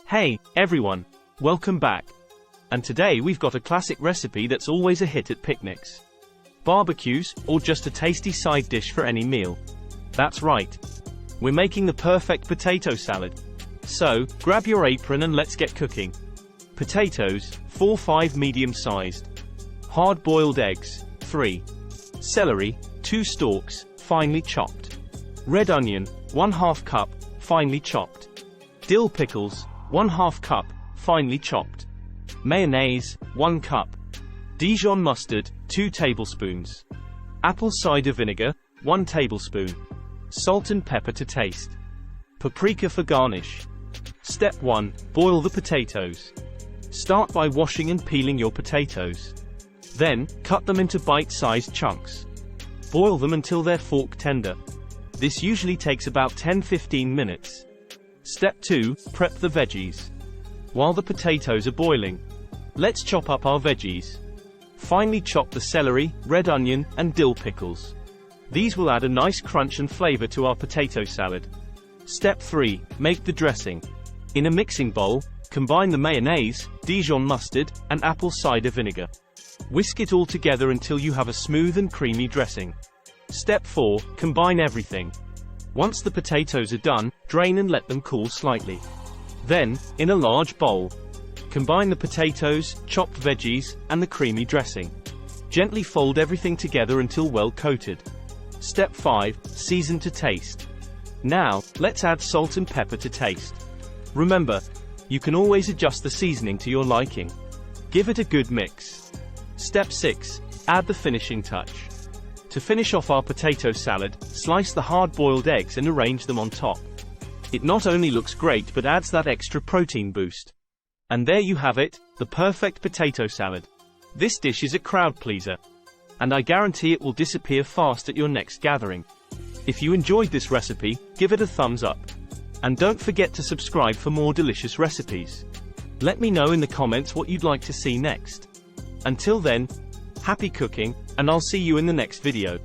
Hey, everyone! Welcome back! And today we've got a classic recipe that's always a hit at picnics, barbecues, or just a tasty side dish for any meal. That's right. We're making the perfect potato salad. So, grab your apron and let's get cooking. Potatoes, 4-5 medium-sized. Hard-boiled eggs, 3. Celery, 2 stalks, finely chopped. Red onion, 1/2 cup, finely chopped. Dill pickles, 1/2 cup, finely chopped. Mayonnaise, 1 cup. Dijon mustard, 2 tablespoons. Apple cider vinegar, 1 tablespoon. Salt and pepper to taste. Paprika for garnish. Step 1. Boil the potatoes. Start by washing and peeling your potatoes. Then, cut them into bite-sized chunks. Boil them until they're fork tender. This usually takes about 10-15 minutes. Step 2. Prep the veggies. While the potatoes are boiling, let's chop up our veggies. Finely chop the celery, red onion, and dill pickles. These will add a nice crunch and flavor to our potato salad. Step 3. Make the dressing. In a mixing bowl, combine the mayonnaise, Dijon mustard, and apple cider vinegar. Whisk it all together until you have a smooth and creamy dressing. Step 4. Combine everything. Once the potatoes are done, drain and let them cool slightly. Then, in a large bowl, combine the potatoes, chopped veggies, and the creamy dressing. Gently fold everything together until well coated. Step 5. Season to taste. Now, let's add salt and pepper to taste. Remember, you can always adjust the seasoning to your liking. Give it a good mix. Step 6. Add the finishing touch. To finish off our potato salad, slice the hard-boiled eggs and arrange them on top. It not only looks great but adds that extra protein boost. And there you have it, the perfect potato salad. This dish is a crowd pleaser, and I guarantee it will disappear fast at your next gathering. If you enjoyed this recipe, give it a thumbs up. And don't forget to subscribe for more delicious recipes. Let me know in the comments what you'd like to see next. Until then, happy cooking, and I'll see you in the next video.